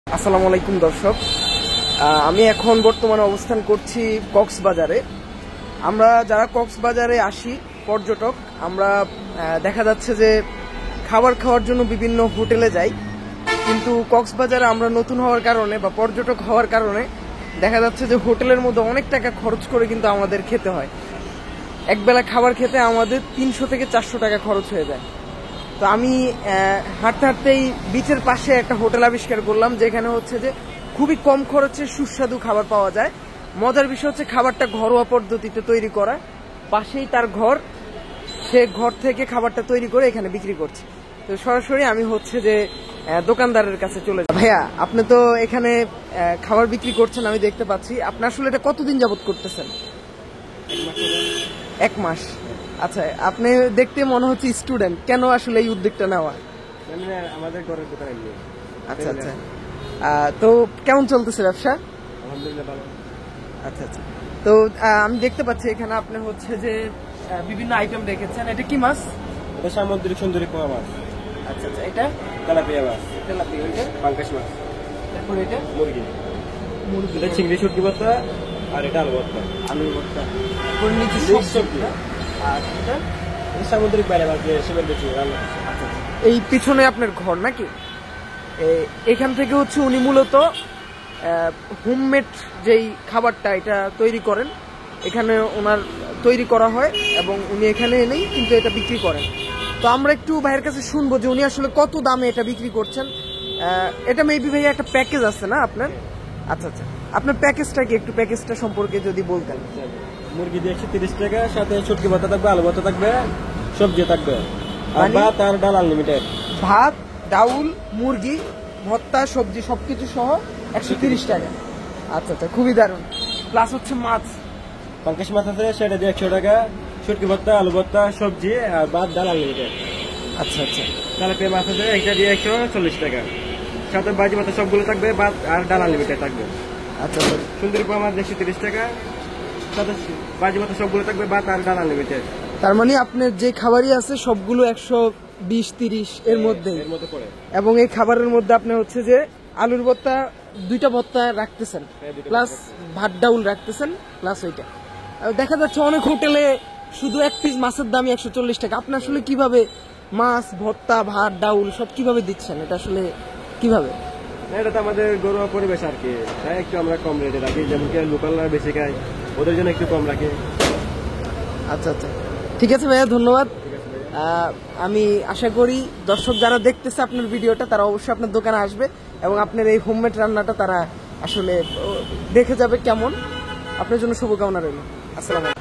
আসসালামু আলাইকুম দর্শক, আমি এখন বর্তমানে অবস্থান করছি কক্সবাজারে। আমরা যারা কক্সবাজারে আসি পর্যটক, আমরা দেখা যাচ্ছে যে খাবার খাওয়ার জন্য বিভিন্ন হোটেলে যাই, কিন্তু কক্সবাজারে আমরা নতুন হওয়ার কারণে বা পর্যটক হওয়ার কারণে দেখা যাচ্ছে যে হোটেলের মধ্যে অনেক টাকা খরচ করে কিন্তু আমাদের খেতে হয়। একবেলা খাবার খেতে আমাদের 300 থেকে 400 টাকা খরচ হয়ে যায়। তো আমি হাঁটতে হাঁটতেই বিচের পাশে একটা হোটেল আবিষ্কার করলাম, যেখানে হচ্ছে যে খুবই কম খরচে সুস্বাদু খাবার পাওয়া যায়। মজার বিষয় হচ্ছে খাবারটা ঘরোয়া পদ্ধতিতে তৈরি করা, পাশেই তার ঘর, সে ঘর থেকে খাবারটা তৈরি করে এখানে বিক্রি করছে। তো সরাসরি আমি হচ্ছে যে দোকানদারের কাছে চলে যাই। ভাইয়া, আপনি তো এখানে খাবার বিক্রি করছেন, আমি দেখতে পাচ্ছি। আপনি আসলে এটা কতদিন যাবত করতেছেন? 1 মাস। আচ্ছা, আপনি দেখতে মনে হচ্ছে স্টুডেন্ট, কেন আসলে এই উদ্যোগটা নেওয়া? আমাদের ঘরের দোকানে নিয়ে। আচ্ছা আচ্ছা, তো কেমন চলতেছে ব্যবসা? আলহামদুলিল্লাহ ভালো। আচ্ছা আচ্ছা, তো আমি দেখতে পাচ্ছি এখানে আপনি হচ্ছে যে বিভিন্ন আইটেম রেখেছেন। এটা কি মাছ? এটা সামুদ্রিক সুন্দরী পোয়া মাছ। আচ্ছা আচ্ছা, এটা তেলাপিয়া মাছ। তেলাপিয়া, এটা পাঙ্কাশ মাছ। তারপর এটা মুরগি। মুরগি, এটা চিংড়ি শুটকি ভর্তা, আর এটা আলু ভর্তা। আলু ভর্তা, তারপর নিচে সবজি, আর এটা এটা সামুদ্রিক বাইরে মাছ দিয়ে সেবেন বেশি রান্না। আচ্ছা, এই পিছনে আপনার ঘর নাকি? এখান থেকে হচ্ছে উনি মূলত হোমমেড যেই খাবারটা এটা তৈরি করেন, এখানে ওনার তৈরি করা হয় এবং উনি এখানে এনেই কিন্তু এটা বিক্রি করেন। তো আমরা একটু ভাইয়ের কাছে শুনবো যে উনি আসলে কত দামে এটা বিক্রি করছেন। এটা মেবি ভাইয়া একটা প্যাকেজ আছে না আপনার? আচ্ছা আচ্ছা, আপনার প্যাকেজটা কি, একটু প্যাকেজটা সম্পর্কে যদি বলতেন। মুরগি দিয়ে 130 টাকা, সাথে শুটকি ভর্তা থাকবে, আলু ভর্তা থাকবে, সবজি থাকবে, আর ভাত আর ডাল আনলিমিটেড। ভাত, ডাউল, মুরগি, ভর্তা, সবজি সবকিছু সহ 130 টাকা। আচ্ছা আচ্ছা, খুবই দারুণ। প্লাস হচ্ছে মাছ, পাঙ্কাশ মাছ আছে, সেটা দিয়ে 100 টাকা, শুটকি ভর্তা, আলু ভর্তা, সবজি আর ভাত ডাল আনলিমিটেড। আচ্ছা আচ্ছা, তেলাপিয়া মাছ আছে, একটা দিয়ে 140 টাকা, সাথে বাজি ভাতা সবগুলো থাকবে, ভাত আর ডাল আনলিমিটেড থাকবে। আচ্ছা সুন্দরী পোয়া মাছ 130 টাকা, সাথে বাজি ভাতা সবগুলো থাকবে, ভাত আর ডাল আনলিমিটেড। তার মানে আপনার যে খাবারই আছে সবগুলো 120-30 এর মধ্যে পড়ে। এবং এই খাবারের মধ্যে আপনি হচ্ছে যে আলুর ভর্তা, 2টা ভর্তা রাখতেছেন, প্লাস ভাত ডাউল রাখতেছেন, প্লাস ওইটা। দেখা যাচ্ছে অনেক হোটেলে শুধু 1 পিস মাছের দামই 140 টাকা। আপনি আসলে কিভাবে মাছ, ভর্তা, ভাত, ডাউল সব কিভাবে দিচ্ছেন? এটা আসলে কিভাবে? এটা তো আমাদের ঘরোয়া পরিবেশ আর কি, তাই একটু আমরা কম রেটে রাখি। যেমন কি লোকালরা বেশি খায়, ওদের জন্য একটু কম রাখি। আচ্ছা আচ্ছা, ঠিক আছে ভাইয়া, ধন্যবাদ। আমি আশা করি দর্শক যারা দেখতেছে আপনার ভিডিওটা, তারা অবশ্যই আপনার দোকানে আসবে এবং আপনার এই হোমমেড রান্নাটা তারা আসলে দেখে যাবে কেমন। আপনার জন্য শুভকামনা রইল। আসসালামু আলাইকুম।